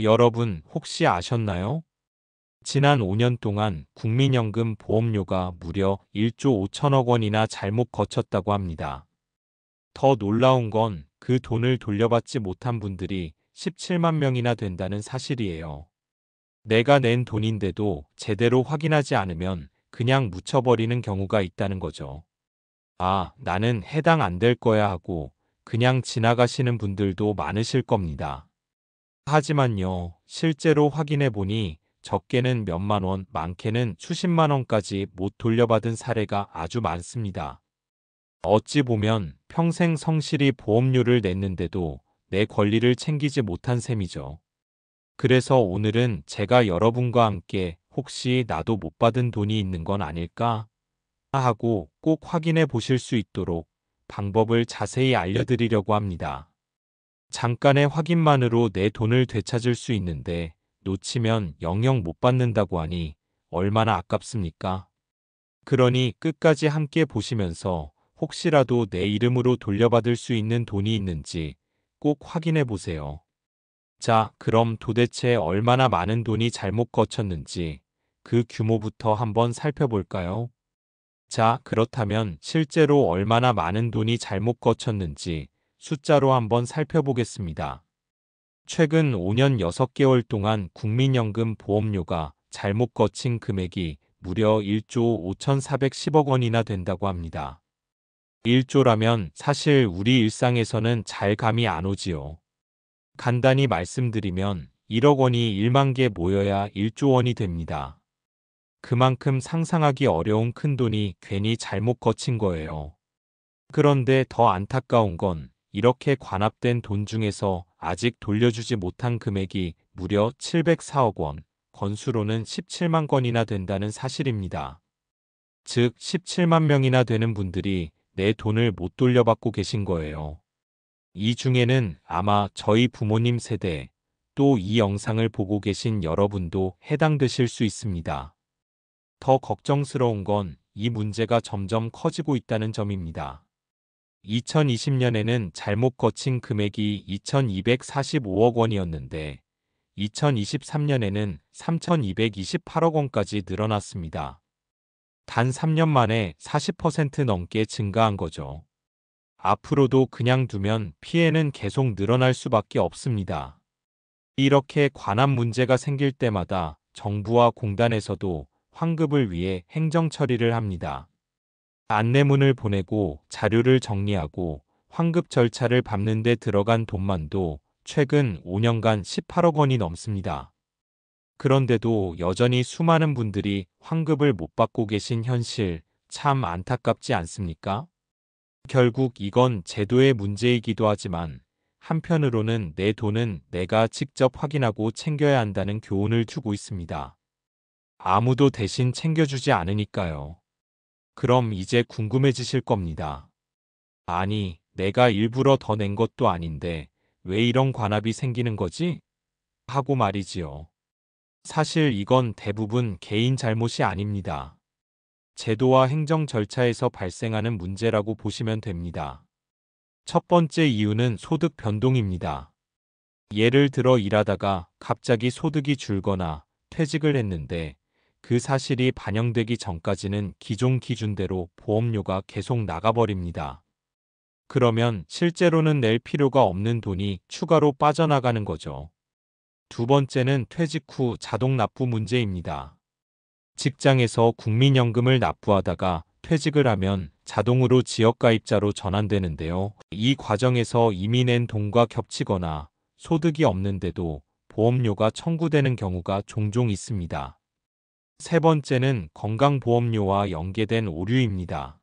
여러분 혹시 아셨나요? 지난 5년 동안 국민연금 보험료가 무려 1조 5천억 원이나 잘못 거쳤다고 합니다. 더 놀라운 건 그 돈을 돌려받지 못한 분들이 17만 명이나 된다는 사실이에요. 내가 낸 돈인데도 제대로 확인하지 않으면 그냥 묻혀버리는 경우가 있다는 거죠. 아, 나는 해당 안 될 거야 하고 그냥 지나가시는 분들도 많으실 겁니다. 하지만요, 실제로 확인해 보니 적게는 몇만 원, 많게는 수십만 원까지 못 돌려받은 사례가 아주 많습니다. 어찌 보면 평생 성실히 보험료를 냈는데도 내 권리를 챙기지 못한 셈이죠. 그래서 오늘은 제가 여러분과 함께 혹시 나도 못 받은 돈이 있는 건 아닐까 하고 꼭 확인해 보실 수 있도록 방법을 자세히 알려드리려고 합니다. 잠깐의 확인만으로 내 돈을 되찾을 수 있는데 놓치면 영영 못 받는다고 하니 얼마나 아깝습니까? 그러니 끝까지 함께 보시면서 혹시라도 내 이름으로 돌려받을 수 있는 돈이 있는지 꼭 확인해 보세요. 자, 그럼 도대체 얼마나 많은 돈이 잘못 거쳤는지 그 규모부터 한번 살펴볼까요? 자, 그렇다면 실제로 얼마나 많은 돈이 잘못 거쳤는지 숫자로 한번 살펴보겠습니다. 최근 5년 6개월 동안 국민연금 보험료가 잘못 거친 금액이 무려 1조 5,410억 원이나 된다고 합니다. 1조라면 사실 우리 일상에서는 잘 감이 안 오지요. 간단히 말씀드리면 1억 원이 1만 개 모여야 1조 원이 됩니다. 그만큼 상상하기 어려운 큰돈이 괜히 잘못 거친 거예요. 그런데 더 안타까운 건 이렇게 관합된 돈 중에서 아직 돌려주지 못한 금액이 무려 704억 원, 건수로는 17만 건이나 된다는 사실입니다. 즉 17만 명이나 되는 분들이 내 돈을 못 돌려받고 계신 거예요. 이 중에는 아마 저희 부모님 세대, 또 이 영상을 보고 계신 여러분도 해당되실 수 있습니다. 더 걱정스러운 건 이 문제가 점점 커지고 있다는 점입니다. 2020년에는 잘못 거친 금액이 2,245억 원이었는데 2023년에는 3,228억 원까지 늘어났습니다. 단 3년 만에 40% 넘게 증가한 거죠. 앞으로도 그냥 두면 피해는 계속 늘어날 수밖에 없습니다. 이렇게 관한 문제가 생길 때마다 정부와 공단에서도 환급을 위해 행정 처리를 합니다. 안내문을 보내고 자료를 정리하고 환급 절차를 밟는 데 들어간 돈만도 최근 5년간 18억 원이 넘습니다. 그런데도 여전히 수많은 분들이 환급을 못 받고 계신 현실 참 안타깝지 않습니까? 결국 이건 제도의 문제이기도 하지만 한편으로는 내 돈은 내가 직접 확인하고 챙겨야 한다는 교훈을 주고 있습니다. 아무도 대신 챙겨주지 않으니까요. 그럼 이제 궁금해지실 겁니다. 아니, 내가 일부러 더 낸 것도 아닌데 왜 이런 관합이 생기는 거지? 하고 말이지요. 사실 이건 대부분 개인 잘못이 아닙니다. 제도와 행정 절차에서 발생하는 문제라고 보시면 됩니다. 첫 번째 이유는 소득 변동입니다. 예를 들어 일하다가 갑자기 소득이 줄거나 퇴직을 했는데 그 사실이 반영되기 전까지는 기존 기준대로 보험료가 계속 나가버립니다. 그러면 실제로는 낼 필요가 없는 돈이 추가로 빠져나가는 거죠. 두 번째는 퇴직 후 자동 납부 문제입니다. 직장에서 국민연금을 납부하다가 퇴직을 하면 자동으로 지역가입자로 전환되는데요. 이 과정에서 이미 낸 돈과 겹치거나 소득이 없는데도 보험료가 청구되는 경우가 종종 있습니다. 세 번째는 건강보험료와 연계된 오류입니다.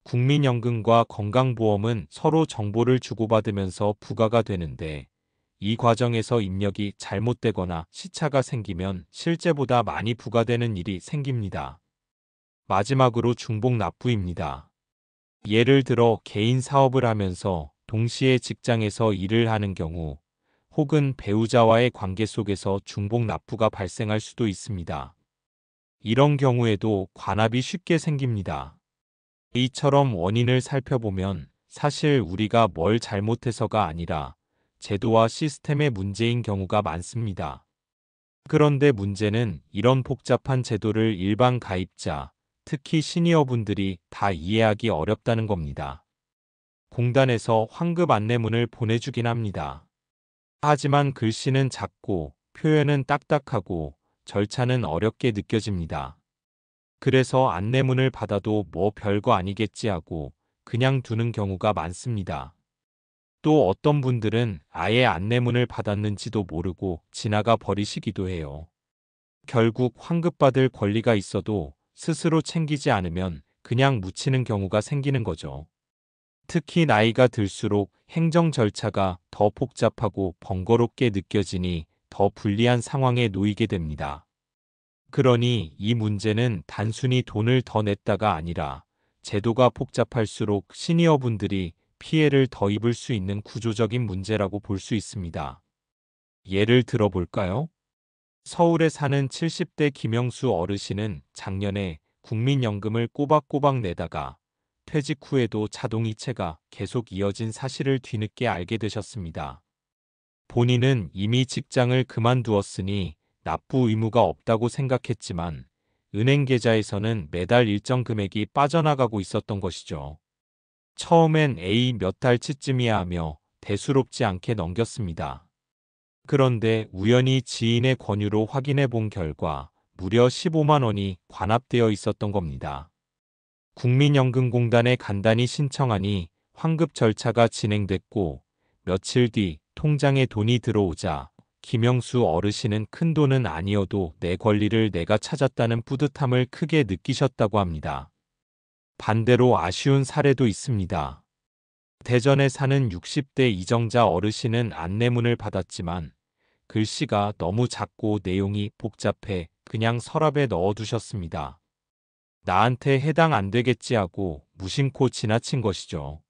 국민연금과 건강보험은 서로 정보를 주고받으면서 부과가 되는데 이 과정에서 입력이 잘못되거나 시차가 생기면 실제보다 많이 부과되는 일이 생깁니다. 마지막으로 중복 납부입니다. 예를 들어 개인 사업을 하면서 동시에 직장에서 일을 하는 경우 혹은 배우자와의 관계 속에서 중복 납부가 발생할 수도 있습니다. 이런 경우에도 관합이 쉽게 생깁니다. 이처럼 원인을 살펴보면 사실 우리가 뭘 잘못해서가 아니라 제도와 시스템의 문제인 경우가 많습니다. 그런데 문제는 이런 복잡한 제도를 일반 가입자, 특히 시니어분들이 다 이해하기 어렵다는 겁니다. 공단에서 환급 안내문을 보내주긴 합니다. 하지만 글씨는 작고 표현은 딱딱하고 절차는 어렵게 느껴집니다. 그래서 안내문을 받아도 뭐 별거 아니겠지 하고 그냥 두는 경우가 많습니다. 또 어떤 분들은 아예 안내문을 받았는지도 모르고 지나가 버리시기도 해요. 결국 환급받을 권리가 있어도 스스로 챙기지 않으면 그냥 묻히는 경우가 생기는 거죠. 특히 나이가 들수록 행정 절차가 더 복잡하고 번거롭게 느껴지니 더 불리한 상황에 놓이게 됩니다. 그러니 이 문제는 단순히 돈을 더 냈다가 아니라 제도가 복잡할수록 시니어분들이 피해를 더 입을 수 있는 구조적인 문제라고 볼 수 있습니다. 예를 들어 볼까요? 서울에 사는 70대 김영수 어르신은 작년에 국민연금을 꼬박꼬박 내다가 퇴직 후에도 자동이체가 계속 이어진 사실을 뒤늦게 알게 되셨습니다. 본인은 이미 직장을 그만두었으니 납부 의무가 없다고 생각했지만 은행 계좌에서는 매달 일정 금액이 빠져나가고 있었던 것이죠. 처음엔 에이 몇 달치쯤이야 하며 대수롭지 않게 넘겼습니다. 그런데 우연히 지인의 권유로 확인해 본 결과 무려 15만 원이 관합되어 있었던 겁니다. 국민연금공단에 간단히 신청하니 환급 절차가 진행됐고 며칠 뒤 통장에 돈이 들어오자 김영수 어르신은 큰 돈은 아니어도 내 권리를 내가 찾았다는 뿌듯함을 크게 느끼셨다고 합니다. 반대로 아쉬운 사례도 있습니다. 대전에 사는 60대 이정자 어르신은 안내문을 받았지만 글씨가 너무 작고 내용이 복잡해 그냥 서랍에 넣어두셨습니다. 나한테 해당 안 되겠지 하고 무심코 지나친 것이죠.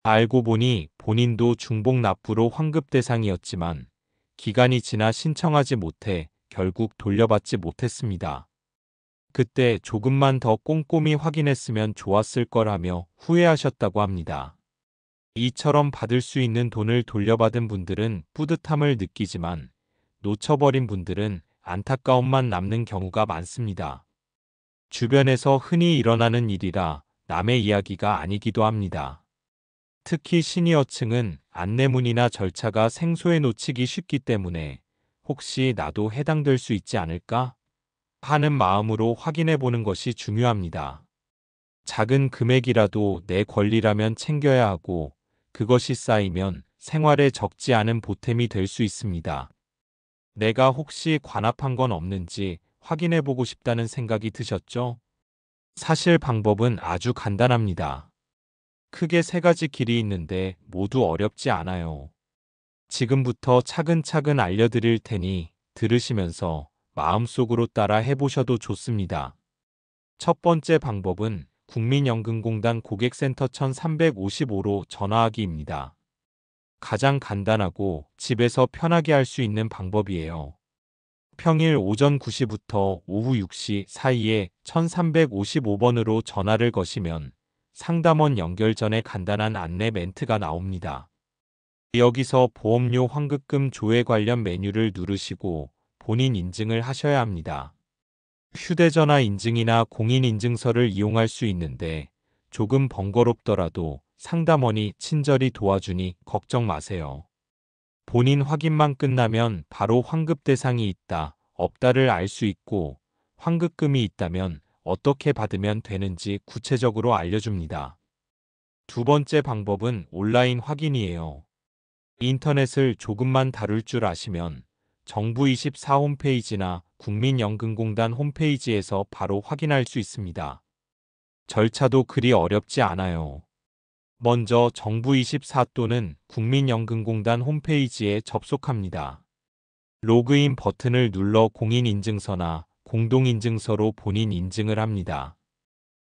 알고 보니 본인도 중복 납부로 환급 대상이었지만 기간이 지나 신청하지 못해 결국 돌려받지 못했습니다. 그때 조금만 더 꼼꼼히 확인했으면 좋았을 거라며 후회하셨다고 합니다. 이처럼 받을 수 있는 돈을 돌려받은 분들은 뿌듯함을 느끼지만 놓쳐버린 분들은 안타까움만 남는 경우가 많습니다. 주변에서 흔히 일어나는 일이라 남의 이야기가 아니기도 합니다. 특히 시니어층은 안내문이나 절차가 생소해 놓치기 쉽기 때문에 혹시 나도 해당될 수 있지 않을까 하는 마음으로 확인해 보는 것이 중요합니다. 작은 금액이라도 내 권리라면 챙겨야 하고 그것이 쌓이면 생활에 적지 않은 보탬이 될 수 있습니다. 내가 혹시 관합한 건 없는지 확인해 보고 싶다는 생각이 드셨죠? 사실 방법은 아주 간단합니다. 크게 세 가지 길이 있는데 모두 어렵지 않아요. 지금부터 차근차근 알려드릴 테니 들으시면서 마음속으로 따라 해보셔도 좋습니다. 첫 번째 방법은 국민연금공단 고객센터 1355로 전화하기입니다. 가장 간단하고 집에서 편하게 할 수 있는 방법이에요. 평일 오전 9시부터 오후 6시 사이에 1355번으로 전화를 거시면 상담원 연결 전에 간단한 안내 멘트가 나옵니다. 여기서 보험료 환급금 조회 관련 메뉴를 누르시고 본인 인증을 하셔야 합니다. 휴대전화 인증이나 공인인증서를 이용할 수 있는데 조금 번거롭더라도 상담원이 친절히 도와주니 걱정 마세요. 본인 확인만 끝나면 바로 환급 대상이 있다, 없다를 알 수 있고 환급금이 있다면 어떻게 받으면 되는지 구체적으로 알려줍니다. 두 번째 방법은 온라인 확인이에요. 인터넷을 조금만 다룰 줄 아시면 정부24 홈페이지나 국민연금공단 홈페이지에서 바로 확인할 수 있습니다. 절차도 그리 어렵지 않아요. 먼저 정부24 또는 국민연금공단 홈페이지에 접속합니다. 로그인 버튼을 눌러 공인인증서나 공동인증서로 본인 인증을 합니다.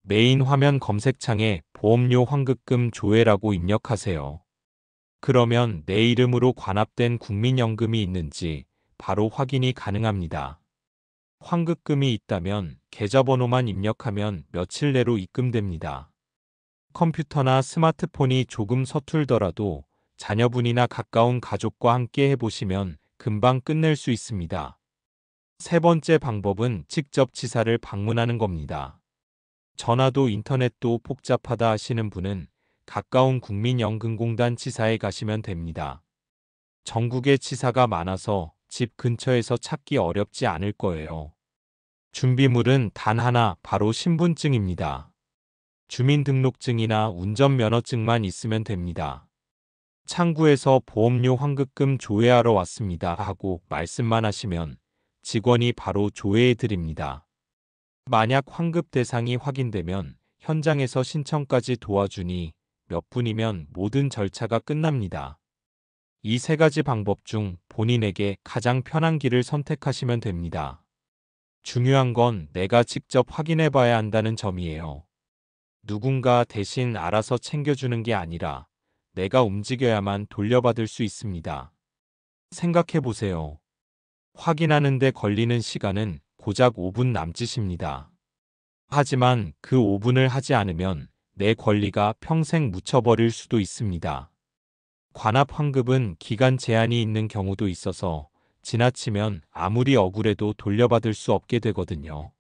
메인 화면 검색창에 보험료 환급금 조회라고 입력하세요. 그러면 내 이름으로 관합된 국민연금이 있는지 바로 확인이 가능합니다. 환급금이 있다면 계좌번호만 입력하면 며칠 내로 입금됩니다. 컴퓨터나 스마트폰이 조금 서툴더라도 자녀분이나 가까운 가족과 함께 해보시면 금방 끝낼 수 있습니다. 세 번째 방법은 직접 지사를 방문하는 겁니다. 전화도 인터넷도 복잡하다 하시는 분은 가까운 국민연금공단 지사에 가시면 됩니다. 전국에 지사가 많아서 집 근처에서 찾기 어렵지 않을 거예요. 준비물은 단 하나, 바로 신분증입니다. 주민등록증이나 운전면허증만 있으면 됩니다. 창구에서 보험료 환급금 조회하러 왔습니다 하고 말씀만 하시면 직원이 바로 조회해 드립니다. 만약 환급 대상이 확인되면 현장에서 신청까지 도와주니 몇 분이면 모든 절차가 끝납니다. 이 세 가지 방법 중 본인에게 가장 편한 길을 선택하시면 됩니다. 중요한 건 내가 직접 확인해 봐야 한다는 점이에요. 누군가 대신 알아서 챙겨주는 게 아니라 내가 움직여야만 돌려받을 수 있습니다. 생각해 보세요. 확인하는데 걸리는 시간은 고작 5분 남짓입니다. 하지만 그 5분을 하지 않으면 내 권리가 평생 묻혀버릴 수도 있습니다. 관합 환급은 기간 제한이 있는 경우도 있어서 지나치면 아무리 억울해도 돌려받을 수 없게 되거든요.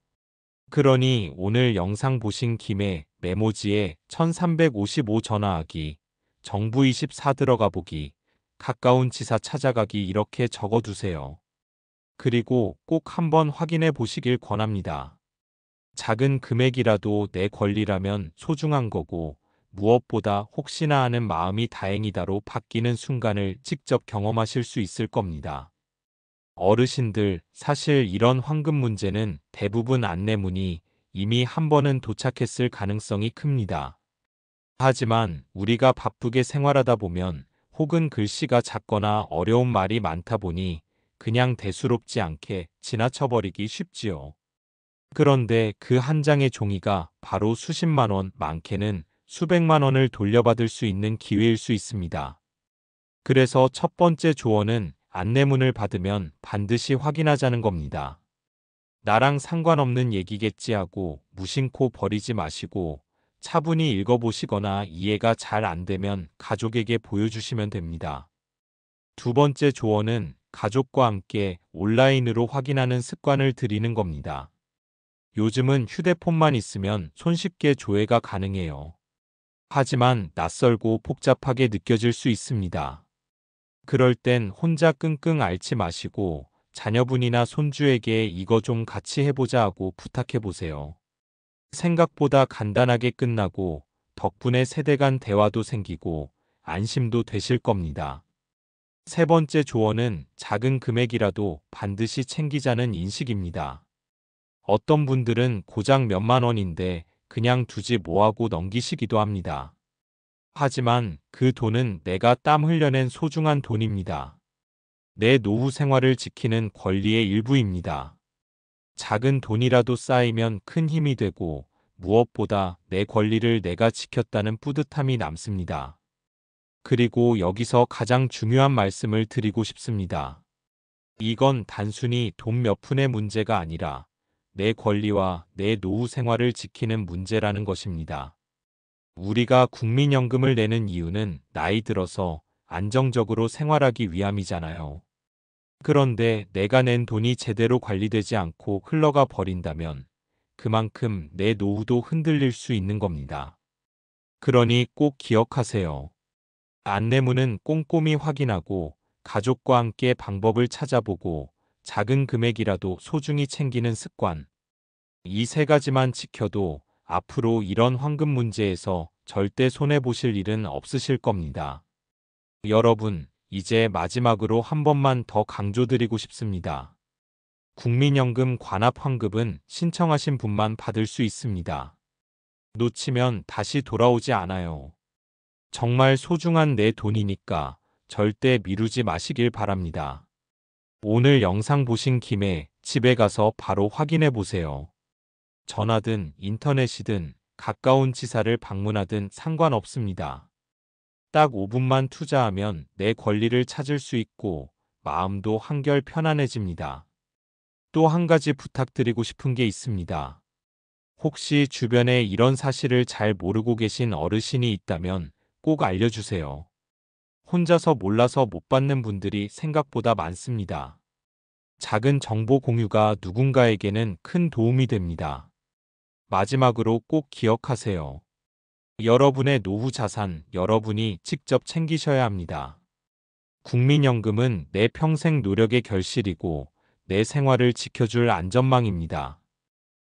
그러니 오늘 영상 보신 김에 메모지에 1355 전화하기, 정부24 들어가 보기, 가까운 지사 찾아가기 이렇게 적어두세요. 그리고 꼭 한번 확인해 보시길 권합니다. 작은 금액이라도 내 권리라면 소중한 거고 무엇보다 혹시나 하는 마음이 다행이다로 바뀌는 순간을 직접 경험하실 수 있을 겁니다. 어르신들, 사실 이런 환급 문제는 대부분 안내문이 이미 한 번은 도착했을 가능성이 큽니다. 하지만 우리가 바쁘게 생활하다 보면 혹은 글씨가 작거나 어려운 말이 많다 보니 그냥 대수롭지 않게 지나쳐버리기 쉽지요. 그런데 그 한 장의 종이가 바로 수십만 원, 많게는 수백만 원을 돌려받을 수 있는 기회일 수 있습니다. 그래서 첫 번째 조언은 안내문을 받으면 반드시 확인하자는 겁니다. 나랑 상관없는 얘기겠지 하고 무심코 버리지 마시고 차분히 읽어보시거나 이해가 잘 안 되면 가족에게 보여주시면 됩니다. 두 번째 조언은 가족과 함께 온라인으로 확인하는 습관을 들이는 겁니다. 요즘은 휴대폰만 있으면 손쉽게 조회가 가능해요. 하지만 낯설고 복잡하게 느껴질 수 있습니다. 그럴 땐 혼자 끙끙 앓지 마시고 자녀분이나 손주에게 이거 좀 같이 해보자 하고 부탁해보세요. 생각보다 간단하게 끝나고 덕분에 세대 간 대화도 생기고 안심도 되실 겁니다. 세 번째 조언은 작은 금액이라도 반드시 챙기자는 인식입니다. 어떤 분들은 고작 몇만 원인데 그냥 두지 뭐하고 넘기시기도 합니다. 하지만 그 돈은 내가 땀 흘려낸 소중한 돈입니다. 내 노후 생활을 지키는 권리의 일부입니다. 작은 돈이라도 쌓이면 큰 힘이 되고 무엇보다 내 권리를 내가 지켰다는 뿌듯함이 남습니다. 그리고 여기서 가장 중요한 말씀을 드리고 싶습니다. 이건 단순히 돈 몇 푼의 문제가 아니라 내 권리와 내 노후 생활을 지키는 문제라는 것입니다. 우리가 국민연금을 내는 이유는 나이 들어서 안정적으로 생활하기 위함이잖아요. 그런데 내가 낸 돈이 제대로 관리되지 않고 흘러가 버린다면 그만큼 내 노후도 흔들릴 수 있는 겁니다. 그러니 꼭 기억하세요. 안내문은 꼼꼼히 확인하고 가족과 함께 방법을 찾아보고 작은 금액이라도 소중히 챙기는 습관. 이 세 가지만 지켜도 앞으로 이런 환급 문제에서 절대 손해보실 일은 없으실 겁니다. 여러분, 이제 마지막으로 한 번만 더 강조드리고 싶습니다. 국민연금 관합 환급은 신청하신 분만 받을 수 있습니다. 놓치면 다시 돌아오지 않아요. 정말 소중한 내 돈이니까 절대 미루지 마시길 바랍니다. 오늘 영상 보신 김에 집에 가서 바로 확인해 보세요. 전화든 인터넷이든 가까운 지사를 방문하든 상관없습니다. 딱 5분만 투자하면 내 권리를 찾을 수 있고 마음도 한결 편안해집니다. 또 한 가지 부탁드리고 싶은 게 있습니다. 혹시 주변에 이런 사실을 잘 모르고 계신 어르신이 있다면 꼭 알려주세요. 혼자서 몰라서 못 받는 분들이 생각보다 많습니다. 작은 정보 공유가 누군가에게는 큰 도움이 됩니다. 마지막으로 꼭 기억하세요. 여러분의 노후 자산, 여러분이 직접 챙기셔야 합니다. 국민연금은 내 평생 노력의 결실이고 내 생활을 지켜줄 안전망입니다.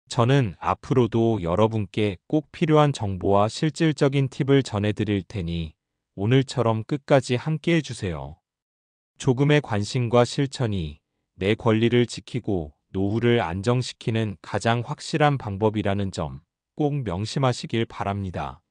저는 앞으로도 여러분께 꼭 필요한 정보와 실질적인 팁을 전해드릴 테니 오늘처럼 끝까지 함께 해주세요. 조금의 관심과 실천이 내 권리를 지키고 노후를 안정시키는 가장 확실한 방법이라는 점 꼭 명심하시길 바랍니다.